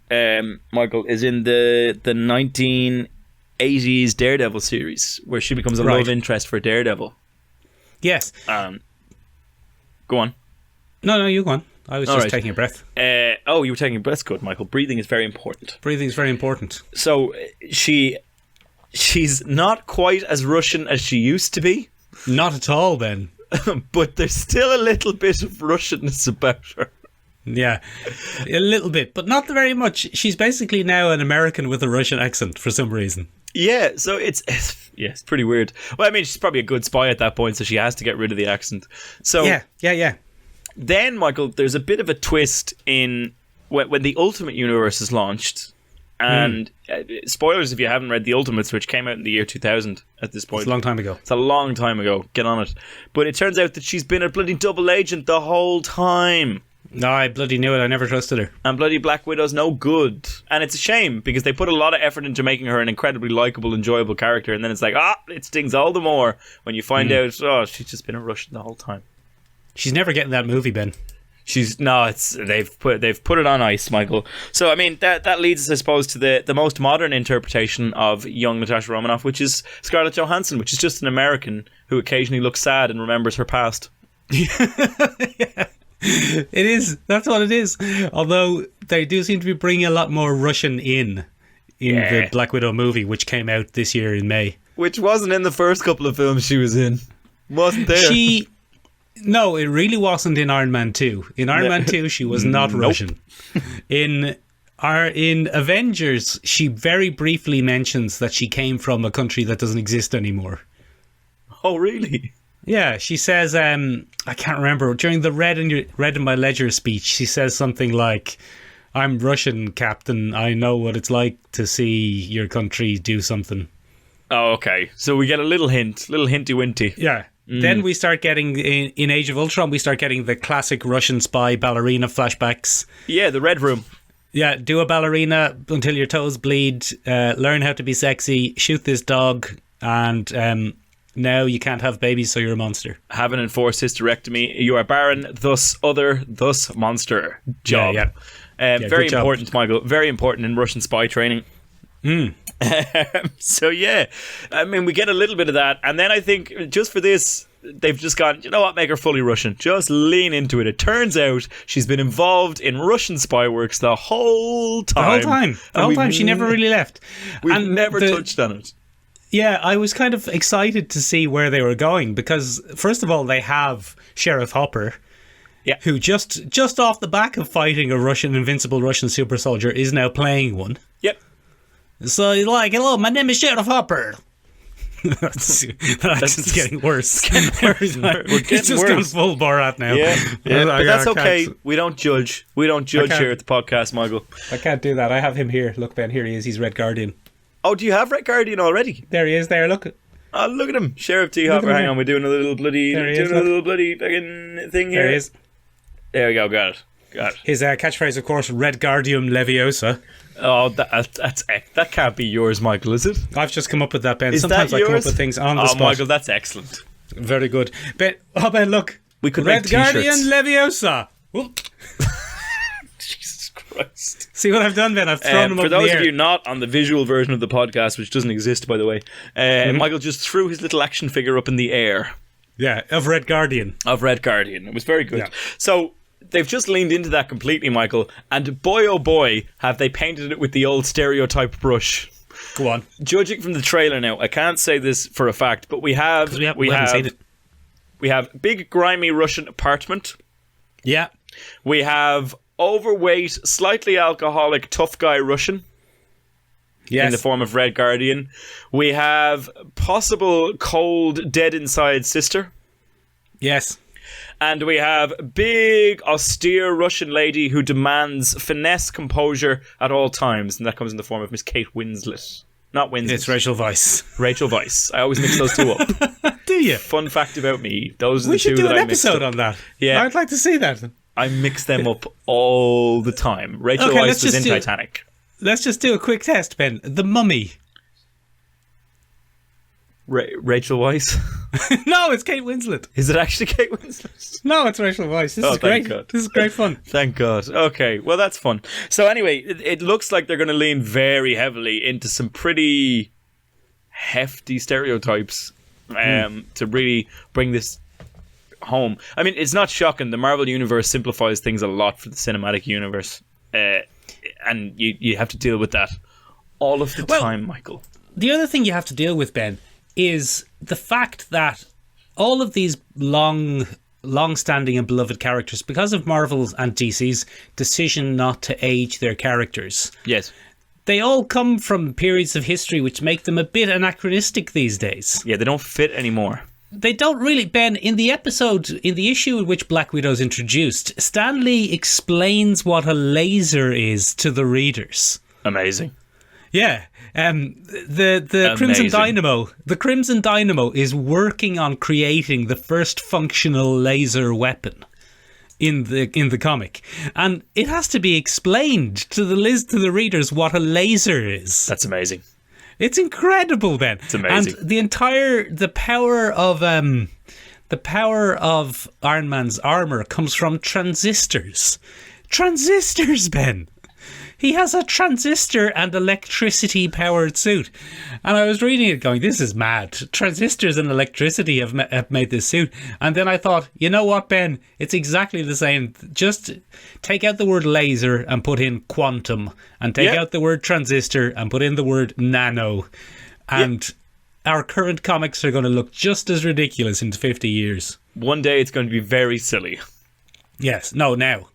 Michael, is in the 1980s Daredevil series, where she becomes a love interest for Daredevil. Yes. Go on. No, you go on. I was just taking a breath. You were taking a breath. Good, Michael. Breathing is very important. Breathing is very important. So she's not quite as Russian as she used to be. Not at all, Ben. But there's still a little bit of Russianness about her. Yeah, a little bit, but not very much. She's basically now an American with a Russian accent for some reason. Yeah, so it's pretty weird. Well, I mean, she's probably a good spy at that point, so she has to get rid of the accent. So yeah. Then, Michael, there's a bit of a twist in when the Ultimate Universe is launched. And spoilers if you haven't read The Ultimates, which came out in the year 2000 at this point. It's a long time ago. It's a long time ago. Get on it. But it turns out that she's been a bloody double agent the whole time. No, I bloody knew it. I never trusted her. And bloody Black Widow's no good. And it's a shame, because they put a lot of effort into making her an incredibly likeable, enjoyable character. And then it's like, it stings all the more when you find out, she's just been a Russian the whole time. She's never getting that movie, Ben. They've put it on ice, Michael. So I mean that leads us, I suppose, to the most modern interpretation of young Natasha Romanoff, which is Scarlett Johansson, which is just an American who occasionally looks sad and remembers her past. Yeah. It is. That's what it is. Although they do seem to be bringing a lot more Russian in the Black Widow movie, which came out this year in May. Which wasn't in the first couple of films she was in. Wasn't there? No, it really wasn't in Iron Man 2. In Iron Man 2, she was not Russian. In Avengers, she very briefly mentions that she came from a country that doesn't exist anymore. Oh, really? Yeah, she says, I can't remember, during the Red in My Ledger speech, she says something like, "I'm Russian, Captain. I know what it's like to see your country do something." Oh, okay. So we get a little hinty-winty. Yeah. Then we start getting, in Age of Ultron, we start getting the classic Russian spy ballerina flashbacks. Yeah, the Red Room. Yeah, do a ballerina until your toes bleed, learn how to be sexy, shoot this dog, and now you can't have babies, so you're a monster. Have an enforced hysterectomy. You are barren, thus monster. Job. Yeah, very important, job. Michael. Very important in Russian spy training. So yeah, I mean, we get a little bit of that, and then I think just for this, they've just gone, you know what, make her fully Russian. Just lean into it. It turns out she's been involved in Russian spy works the whole time. The whole time. She never really left. We've never touched on it. Yeah, I was kind of excited to see where they were going, because first of all, they have Sheriff Hopper. Yeah. Who just off the back of fighting a invincible Russian super soldier is now playing one. Yep. So he's like, "Hello, my name is Sheriff Hopper." That's getting worse. We're getting just gone full Borat now. Yeah. But that's okay. We don't judge. We don't judge here at the podcast, Michael. I can't do that. I have him here. Look, Ben, here he is. He's Red Guardian. Oh, do you have Red Guardian already? There he is. There, look. Oh, look at him, Sheriff T. Hopper. Hang on, we're doing a little bloody fucking thing here. There he is. There we go. Got it. His catchphrase, of course, Red Guardium Leviosa. Oh, that can't be yours, Michael, is it? I've just come up with that, Ben. Is Sometimes that I yours? come up with things on the spot. Oh, Michael, that's excellent. Very good. Ben, look. We could Red make t-shirts. Guardian Leviosa. Jesus Christ. See what I've done, Ben? I've thrown them up for in the those air. of you not on the visual version of the podcast, which doesn't exist, by the way, Michael just threw his little action figure up in the air. Yeah, of Red Guardian. It was very good. Yeah. So they've just leaned into that completely, Michael, and boy oh boy have they painted it with the old stereotype brush. Go on. Judging from the trailer now, I can't say this for a fact, but we haven't seen it. We have big grimy Russian apartment. Yeah. We have overweight, slightly alcoholic, tough guy Russian. Yes. In the form of Red Guardian. We have possible cold, dead inside sister. Yes. And we have big, austere Russian lady who demands finesse composure at all times. And that comes in the form of Miss Kate Winslet. Not Winslet. It's Rachel Weisz. Rachel Weisz. I always mix those two up. Do you? Fun fact about me. Those are We the two should do that an I mixed episode up. on that. Yeah. I'd like to see that. I mix them up all the time. Rachel Okay, Weisz let's was just in do- Titanic. Let's just do a quick test, Ben. The Mummy. Rachel Weisz? No, it's Kate Winslet. Is it actually Kate Winslet? No, it's Rachel Weisz. This is thank great. God. This is great fun. Thank God. Okay, well that's fun. So anyway, it looks like they're going to lean very heavily into some pretty hefty stereotypes to really bring this home. I mean, it's not shocking. The Marvel Universe simplifies things a lot for the cinematic universe. And you have to deal with that all of the time, Michael. The other thing you have to deal with, Ben, is the fact that all of these long-standing and beloved characters, because of Marvel's and DC's decision not to age their characters, Yes. they all come from periods of history which make them a bit anachronistic these days. Yeah, they don't fit anymore. They don't really, Ben. In the issue in which Black Widow is introduced, Stan Lee explains what a laser is to the readers. Amazing. Yeah. The Crimson Dynamo. The Crimson Dynamo is working on creating the first functional laser weapon in the comic, and it has to be explained to the readers what a laser is. That's amazing. It's incredible, Ben. It's amazing. And the power of Iron Man's armor comes from transistors. Transistors, Ben. He has a transistor and electricity powered suit. And I was reading it going, this is mad. Transistors and electricity have made this suit. And then I thought, you know what, Ben? It's exactly the same. Just take out the word laser and put in quantum. And take out the word transistor and put in the word nano. And our current comics are going to look just as ridiculous in 50 years. One day it's going to be very silly. Yes. No, now.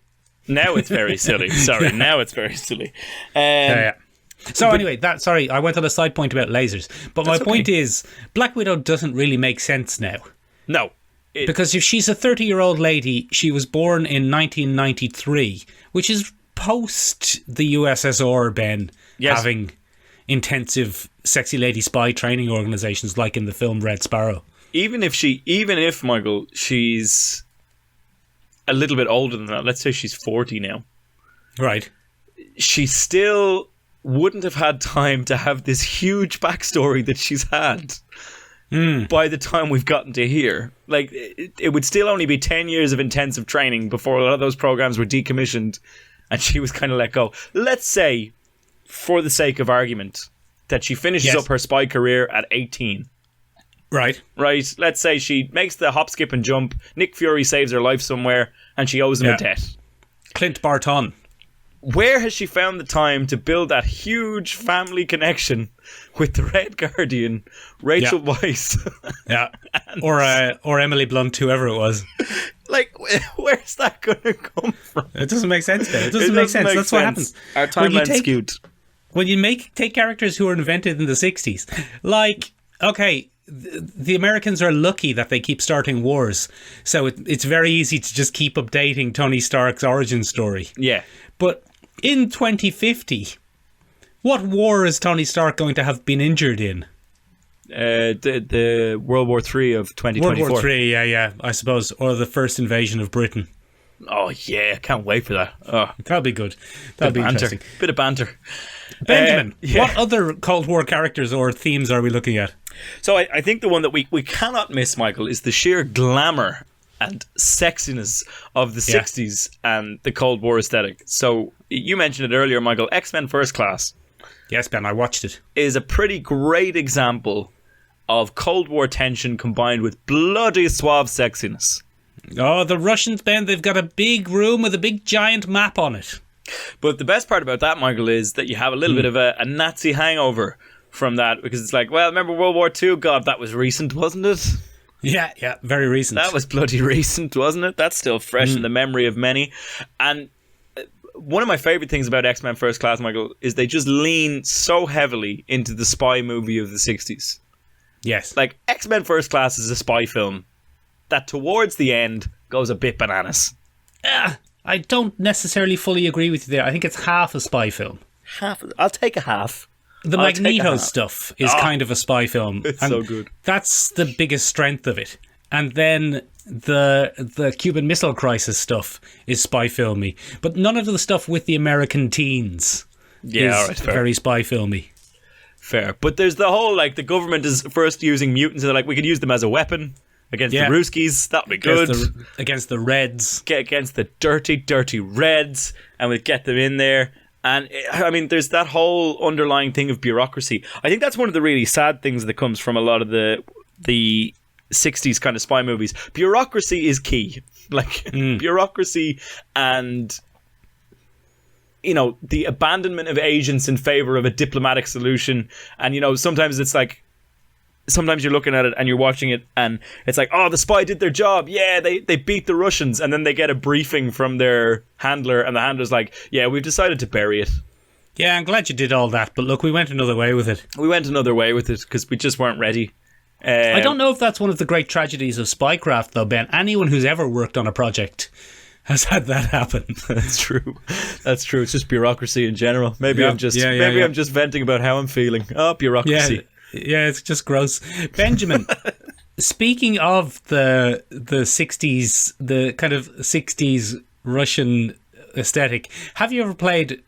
Now it's very silly. Sorry, now it's very silly. So anyway, I went on a side point about lasers. But my point is, Black Widow doesn't really make sense now. No. Because if she's a 30-year-old lady, she was born in 1993, which is post the USSR, Ben, having intensive sexy lady spy training organizations like in the film Red Sparrow. Even if, Michael, she's a little bit older than that, let's say she's 40 now. Right. She still wouldn't have had time to have this huge backstory that she's had by the time we've gotten to here. Like, it would still only be 10 years of intensive training before a lot of those programs were decommissioned and she was kind of let go. Let's say, for the sake of argument, that she finishes up her spy career at 18. Right. Let's say she makes the hop, skip and jump. Nick Fury saves her life somewhere and she owes him a debt. Clint Barton. Where has she found the time to build that huge family connection with the Red Guardian, Rachel Weisz? Or Emily Blunt, whoever it was. Like, where's that going to come from? It doesn't make sense, Ben. It doesn't make sense. That's what happens. Our timeline's skewed. When you take characters who were invented in the 60s, like, okay, the Americans are lucky that they keep starting wars, so it's very easy to just keep updating Tony Stark's origin story. Yeah. But in 2050, what war is Tony Stark going to have been injured in? The World War III of 2024. World War III, yeah, I suppose. Or the first invasion of Britain. Oh, yeah, I can't wait for that. Oh. That'll be good. That'll be interesting. Bit of banter. Benjamin, what other Cold War characters or themes are we looking at? So I think the one that we cannot miss, Michael, is the sheer glamour and sexiness of the 60s and the Cold War aesthetic. So you mentioned it earlier, Michael. X-Men First Class. Yes, Ben, I watched it. Is a pretty great example of Cold War tension combined with bloody suave sexiness. Oh, the Russians, Ben, they've got a big room with a big giant map on it. But the best part about that, Michael, is that you have a little bit of a Nazi hangover from that, because it's like, well, remember World War II? God, that was recent, wasn't it? Yeah, very recent. That was bloody recent, wasn't it? That's still fresh in the memory of many. And one of my favourite things about X-Men First Class, Michael, is they just lean so heavily into the spy movie of the 60s. Yes. Like, X-Men First Class is a spy film that towards the end goes a bit bananas. I don't necessarily fully agree with you there. I think it's half a spy film. I'll take a half. The Magneto stuff is kind of a spy film. It's so good. That's the biggest strength of it. And then the Cuban Missile Crisis stuff is spy filmy. But none of the stuff with the American teens is very spy filmy. Fair. But there's the whole, like, the government is first using mutants, and they're like, we could use them as a weapon against the Ruskies. That'd be good. Against the Reds. Get against the dirty, dirty Reds, and we'd get them in there. And, I mean, there's that whole underlying thing of bureaucracy. I think that's one of the really sad things that comes from a lot of the 60s kind of spy movies. Bureaucracy is key. Like, bureaucracy and, you know, the abandonment of agents in favour of a diplomatic solution. And, you know, sometimes it's like, sometimes you're looking at it and you're watching it and it's like, oh, the spy did their job. Yeah, they beat the Russians. And then they get a briefing from their handler and the handler's like, yeah, we've decided to bury it. Yeah, I'm glad you did all that. But look, we went another way with it. We went another way with it because we just weren't ready. I don't know if that's one of the great tragedies of spycraft, though, Ben. Anyone who's ever worked on a project has had that happen. That's true. That's true. It's just bureaucracy in general. Maybe I'm just venting about how I'm feeling. Oh, bureaucracy. Yeah, it's just gross. Benjamin, speaking of the 60s, the kind of 60s Russian aesthetic, have you ever played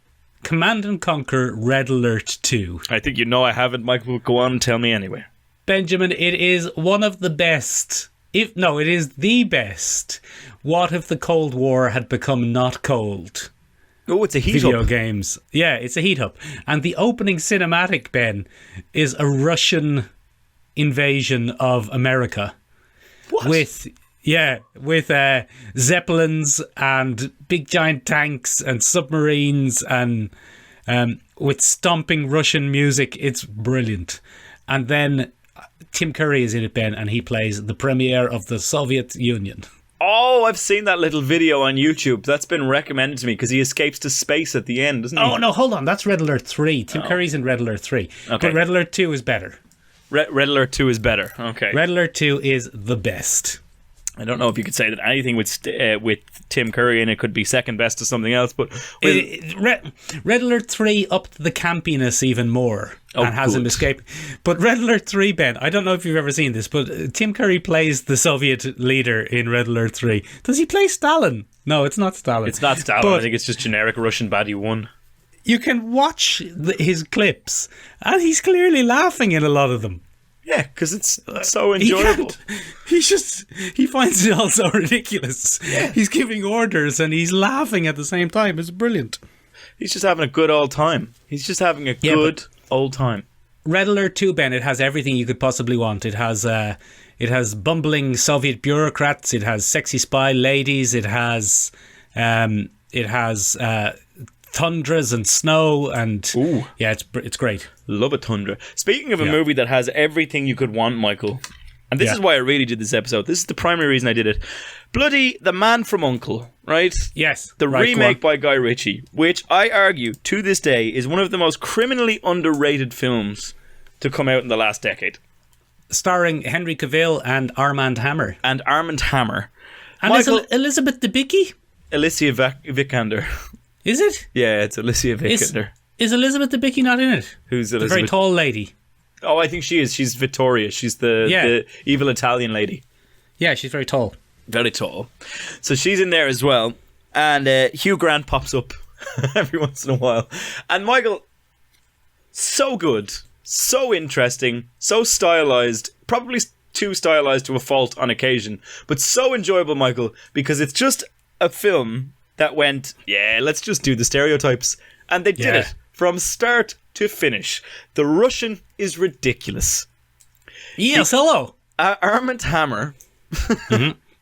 Command and Conquer Red Alert 2? I think you know I haven't, Michael. Go on and tell me anyway. Benjamin, it is one of the best, it is the best. What if the Cold War had become not cold? Oh, it's a heat video up. games. Yeah, it's a heat up. And the opening cinematic, Ben, is a Russian invasion of America. What? With Zeppelins and big giant tanks and submarines and with stomping Russian music. It's brilliant. And then Tim Curry is in it, Ben, and he plays the premier of the Soviet Union. Oh, I've seen that little video on YouTube. That's been recommended to me because he escapes to space at the end, doesn't he? Oh, no, hold on. That's Red Alert 3. Tim Curry's in Red Alert 3. Okay. But Red Alert 2 is better. Red Alert 2 is better. Okay. Red Alert 2 is the best. I don't know if you could say that anything with Tim Curry in it could be second best to something else, but Red Alert 3 upped the campiness even more and has him escape. But Red Alert 3, Ben, I don't know if you've ever seen this, but Tim Curry plays the Soviet leader in Red Alert 3. Does he play Stalin? No, it's not Stalin. It's not Stalin. But I think it's just generic Russian baddie 1. You can watch his clips, and he's clearly laughing in a lot of them. Yeah, because it's so enjoyable. He finds it all so ridiculous. Yeah. He's giving orders and he's laughing at the same time. It's brilliant. He's just having a good old time. He's just having a good old time. Red Alert 2, Ben, it has everything you could possibly want. It has bumbling Soviet bureaucrats. It has sexy spy ladies. It has tundras and snow and it's great. Love a tundra. Speaking of a movie that has everything you could want, Michael, and this is why I really did this episode. This is the primary reason I did it. Bloody The Man from U.N.C.L.E., right? Yes. The remake by Guy Ritchie, which I argue to this day is one of the most criminally underrated films to come out in the last decade. Starring Henry Cavill and Armand Hammer. And Michael, is Elizabeth Debicki? Alicia Vikander. Is it? Yeah, it's Alicia Vikander. Is Elizabeth Debicki not in it? Who's Elizabeth? The very tall lady. Oh, I think she is. She's Vittoria. She's the evil Italian lady. Yeah, she's very tall. Very tall. So she's in there as well. And Hugh Grant pops up every once in a while. And Michael, so good. So interesting. So stylized. Probably too stylized to a fault on occasion, but so enjoyable, Michael, because it's just a film that went, yeah, let's just do the stereotypes. And they did it from start to finish. The Russian is ridiculous. Yes, hello. Armand Hammer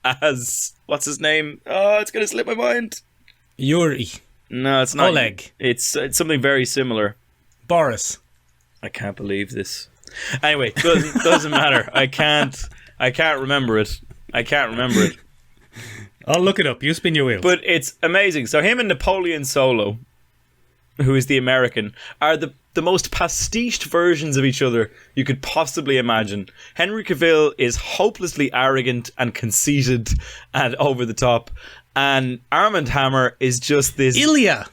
as, what's his name? Oh, it's going to slip my mind. Yuri. No, it's not. Oleg. It's something very similar. Boris. I can't believe this. Anyway, doesn't matter. I can't remember it. I'll look it up. You spin your wheels. But it's amazing. So him and Napoleon Solo, who is the American, are the most pastiched versions of each other you could possibly imagine. Henry Cavill is hopelessly arrogant and conceited and over the top. And Armand Hammer is just this... Ilya,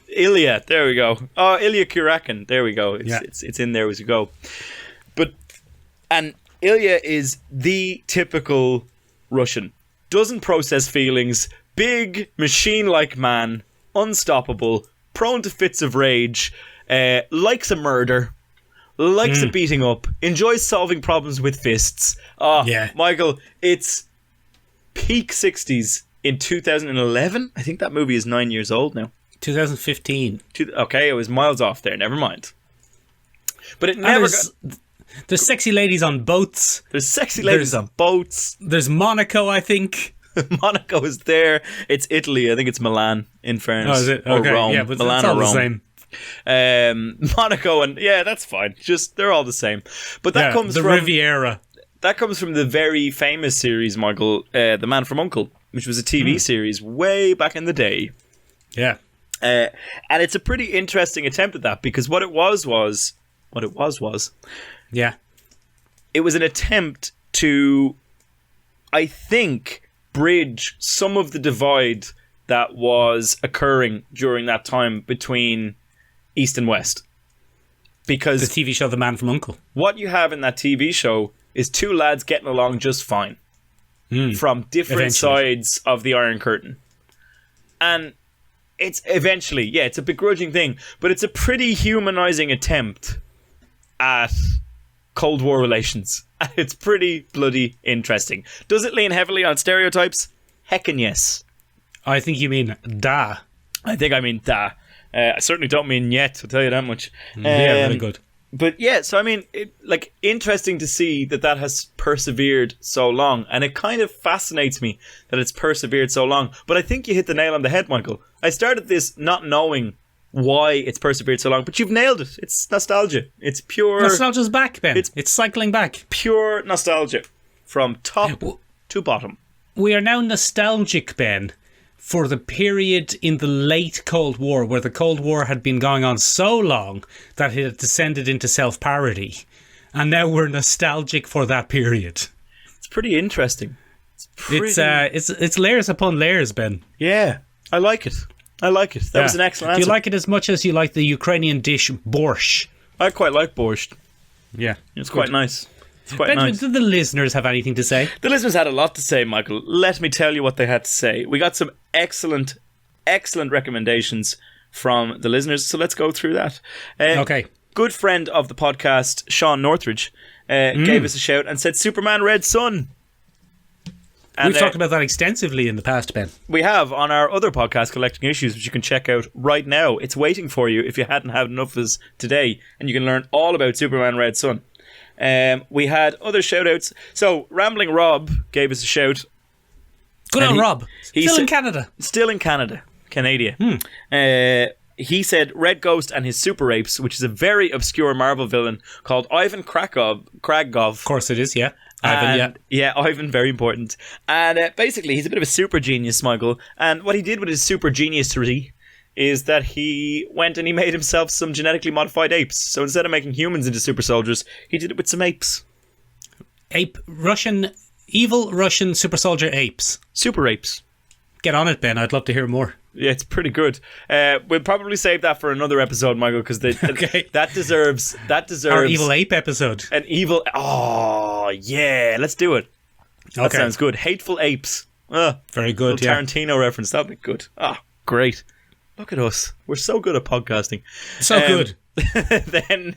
there we go. Oh, Ilya Kurakin. There we go. It's in there as you go. And Ilya is the typical Russian. Doesn't process feelings. Big, machine-like man. Unstoppable. Prone to fits of rage. Likes a murder. Likes a beating up. Enjoys solving problems with fists. Oh, yeah. Michael, it's peak 60s in 2011. I think that movie is 9 years old now. 2015. Okay, it was miles off there. Never mind. But it never... There's sexy ladies on boats. There's Monaco, I think. Monaco is there. It's Italy. I think it's Milan, in fairness. Oh, is it? Or okay. Rome. Yeah, but Milan it's all or the Rome. same. Monaco and... Yeah, that's fine. Just, they're all the same. But that comes the from... Riviera. That comes from the very famous series, Michael, The Man from U.N.C.L.E., which was a TV series way back in the day. Yeah. And it's a pretty interesting attempt at that, because what it was... Yeah. It was an attempt to, I think, bridge some of the divide that was occurring during that time between East and West. Because the TV show The Man from U.N.C.L.E. What you have in that TV show is two lads getting along just fine from different sides of the Iron Curtain. And it's eventually, it's a begrudging thing, but it's a pretty humanizing attempt at Cold War relations. And it's pretty bloody interesting. Does it lean heavily on stereotypes? Heckin' yes. I think you mean da. I think I mean da. I certainly don't mean yet, I'll tell you that much. Yeah, really good. But yeah, so I mean, interesting to see that has persevered so long. And it kind of fascinates me that it's persevered so long. But I think you hit the nail on the head, Michael. I started this not knowing why it's persevered so long, but you've nailed it. It's nostalgia. It's pure... Nostalgia's back, Ben. It's cycling back. Pure nostalgia from top to bottom. We are now nostalgic, Ben, for the period in the late Cold War, where the Cold War had been going on so long that it had descended into self-parody. And now we're nostalgic for that period. It's pretty interesting. It's layers upon layers, Ben. Yeah, I like it. That was an excellent answer. Do you like it as much as you like the Ukrainian dish borscht? I quite like borscht. Yeah. It's quite nice. Benjamin, do the listeners have anything to say? The listeners had a lot to say, Michael. Let me tell you what they had to say. We got some excellent recommendations from the listeners, so let's go through that. Okay. Good friend of the podcast, Sean Northridge, gave us a shout and said Superman Red Sun. And we've talked about that extensively in the past, Ben. We have on our other podcast, Collecting Issues, which you can check out right now. It's waiting for you if you hadn't had enough of us today, and you can learn all about Superman Red Sun. We had other shout-outs. So, Rambling Rob gave us a shout. Good on Rob. Still in Canada. Still in Canada. Canada. He said Red Ghost and his Super Apes, which is a very obscure Marvel villain called Ivan Kragov. Of course it is, yeah. Ivan, Ivan, very important. And basically, he's a bit of a super genius, Michael. And what he did with his super genius-ery is that he went and he made himself some genetically modified apes. So instead of making humans into super soldiers, he did it with some apes. Evil Russian super soldier apes. Super apes. Get on it, Ben. I'd love to hear more. Yeah, it's pretty good. We'll probably save that for another episode, Michael, because that deserves our evil ape episode. An evil... Oh, yeah. Let's do it. That sounds good. Hateful Apes. Very good, yeah. Tarantino reference. That'd be good. Great. Look at us. We're so good at podcasting. So good. Then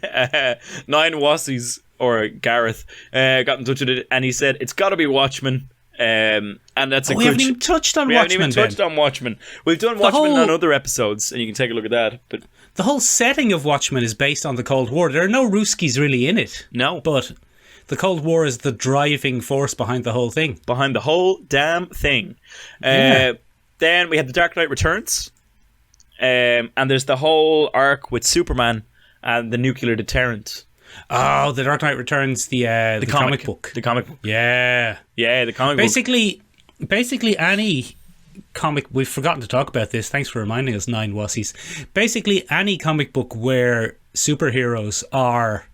Nine Wassies or Gareth, got in touch with it, and he said it's got to be Watchmen. And that's we haven't even touched on we Watchmen. haven't even touched on Watchmen. We've done Watchmen on other episodes, and you can take a look at that. But the whole setting of Watchmen is based on the Cold War. There are no Ruskies really in it. No, but the Cold War is the driving force behind the whole thing. Behind the whole damn thing. Then we had The Dark Knight Returns. And there's the whole arc with Superman and the nuclear deterrent. Oh, The Dark Knight Returns, the comic book. The comic book. Yeah. Yeah, the comic book. Basically, any comic... We've forgotten to talk about this. Thanks for reminding us, 9 Wassies. Basically, any comic book where superheroes are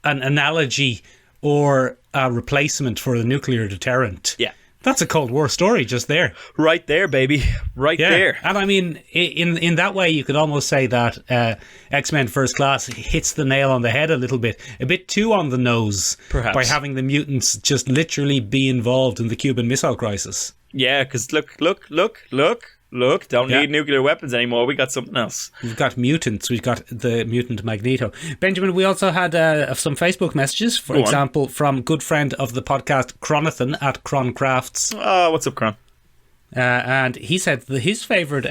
an analogy or a replacement for the nuclear deterrent. Yeah. That's a Cold War story just there. Right there, baby. Right there. And I mean, in that way, you could almost say that X-Men First Class hits the nail on the head a little bit. A bit too on the nose. Perhaps. By having the mutants just literally be involved in the Cuban Missile Crisis. Yeah, because look. Don't need nuclear weapons anymore. We got something else. We've got mutants. We've got the mutant Magneto. Benjamin, we also had some Facebook messages, for example, from good friend of the podcast, Cronathan at Croncrafts. Oh, what's up, Cron? And he said that his favourite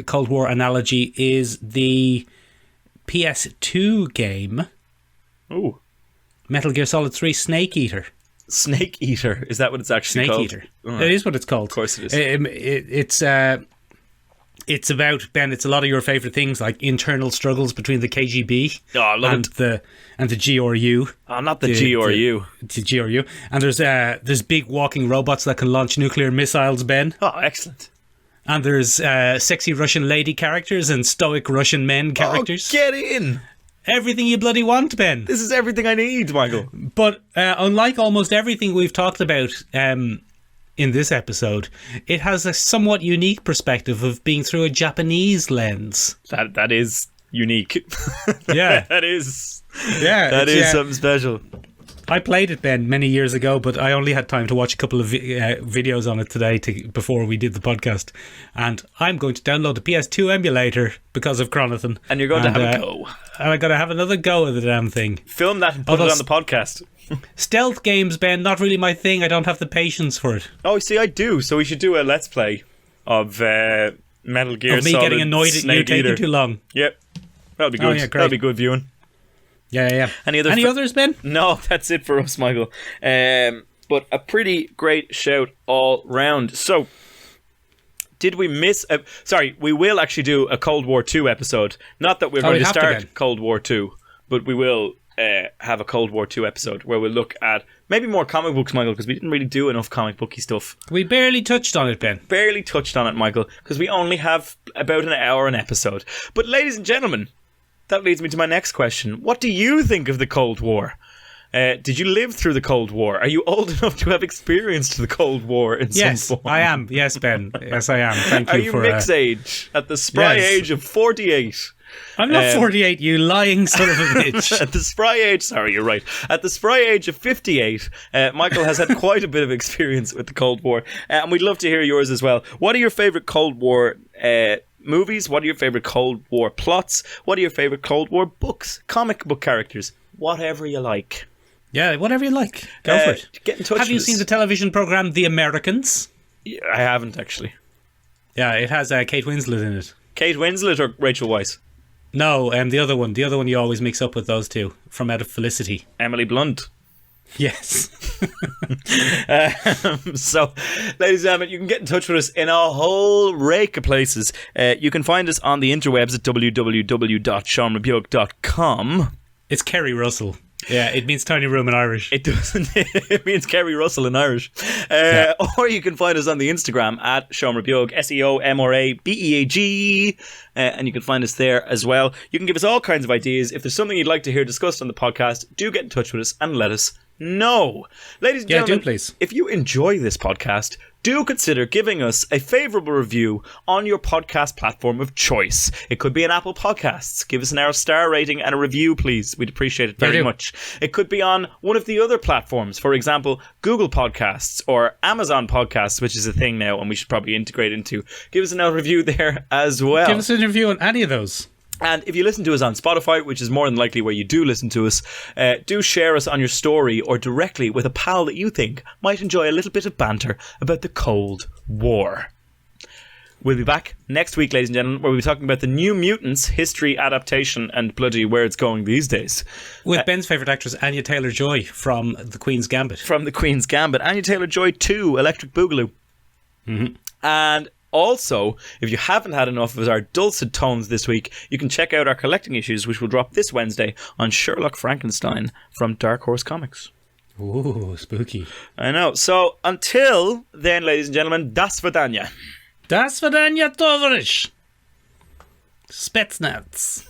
Cold War analogy is the PS2 game. Ooh. Metal Gear Solid 3 Snake Eater. Snake Eater, is that what it's actually called? Snake Eater. Oh. It is what it's called. Of course it is. It's about, Ben, it's a lot of your favourite things like internal struggles between the KGB and the GRU. Oh, not the GRU. The GRU. And there's big walking robots that can launch nuclear missiles, Ben. Oh, excellent. And there's sexy Russian lady characters and stoic Russian men characters. Oh, get in! Everything you bloody want, Ben. This is everything I need, Michael. But unlike almost everything we've talked about in this episode, it has a somewhat unique perspective of being through a Japanese lens. That is unique. Yeah. That is. Yeah. That is something special. I played it, Ben, many years ago, but I only had time to watch a couple of videos on it today before we did the podcast. And I'm going to download the PS2 emulator because of Cronathan. And you're going to have a go. And I'm going to have another go at the damn thing. Film that and put it on the podcast. Stealth games, Ben, not really my thing. I don't have the patience for it. Oh, see, I do. So we should do a Let's Play of Metal Gear Solid. Of me getting annoyed at you taking too long. Yep. That'll be good. Oh, yeah, great. That'll be good viewing. Yeah. Any others, Ben? No, that's it for us, Michael. But a pretty great shout all round. So, did we miss... we will actually do a Cold War 2 episode. Not that we're going to start Cold War 2, but we will have a Cold War 2 episode where we'll look at maybe more comic books, Michael, because we didn't really do enough comic booky stuff. We barely touched on it, Ben. Barely touched on it, Michael, because we only have about an hour an episode. But ladies and gentlemen, that leads me to my next question. What do you think of the Cold War? Did you live through the Cold War? Are you old enough to have experienced the Cold War in some form? Yes, I am. Yes, Ben. Yes, I am. Thank you for... Are you mixed age? At the spry age of 48? I'm not 48, you lying son of a bitch. At the spry age... Sorry, you're right. At the spry age of 58, Michael has had quite a bit of experience with the Cold War. And we'd love to hear yours as well. What are your favourite Cold War... movies? What are your favourite Cold War plots? What are your favourite Cold War books? Comic book characters? Whatever you like. Yeah, whatever you like. Go for it. Get in touch Have you seen the television programme The Americans? Yeah, I haven't, actually. Yeah, it has Kate Winslet in it. Kate Winslet or Rachel Weisz? No, the other one. The other one you always mix up with those two. From Out of Felicity. Emily Blunt. Yes. So, ladies and gentlemen, you can get in touch with us in a whole rake of places. You can find us on the interwebs at www.seanmcbioch.com. It's Kerry Russell. Yeah, it means tiny room in Irish. It doesn't. It means Kerry Russell in Irish. Or you can find us on the Instagram at Sean Rabeog, SEOMRABEAG, and you can find us there as well. You can give us all kinds of ideas. If there's something you'd like to hear discussed on the podcast, do get in touch with us and let us know. Ladies and gentlemen, do please. If you enjoy this podcast, do consider giving us a favourable review on your podcast platform of choice. It could be an Apple Podcasts. Give us an star rating and a review, please. We'd appreciate it very much. It could be on one of the other platforms. For example, Google Podcasts or Amazon Podcasts, which is a thing now and we should probably integrate into. Give us another review there as well. Give us a review on any of those. And if you listen to us on Spotify, which is more than likely where you do listen to us, do share us on your story or directly with a pal that you think might enjoy a little bit of banter about the Cold War. We'll be back next week, ladies and gentlemen, where we'll be talking about the New Mutants history adaptation and bloody where it's going these days. With Ben's favourite actress, Anya Taylor-Joy from The Queen's Gambit. From The Queen's Gambit. Anya Taylor-Joy 2, Electric Boogaloo. Mm-hmm. And also, if you haven't had enough of our dulcet tones this week, you can check out our collecting issues, which will drop this Wednesday on Sherlock Frankenstein from Dark Horse Comics. Ooh, spooky. I know. So, until then, ladies and gentlemen, das Vidania. Das Vidania, Tovarish. Spetsnaz.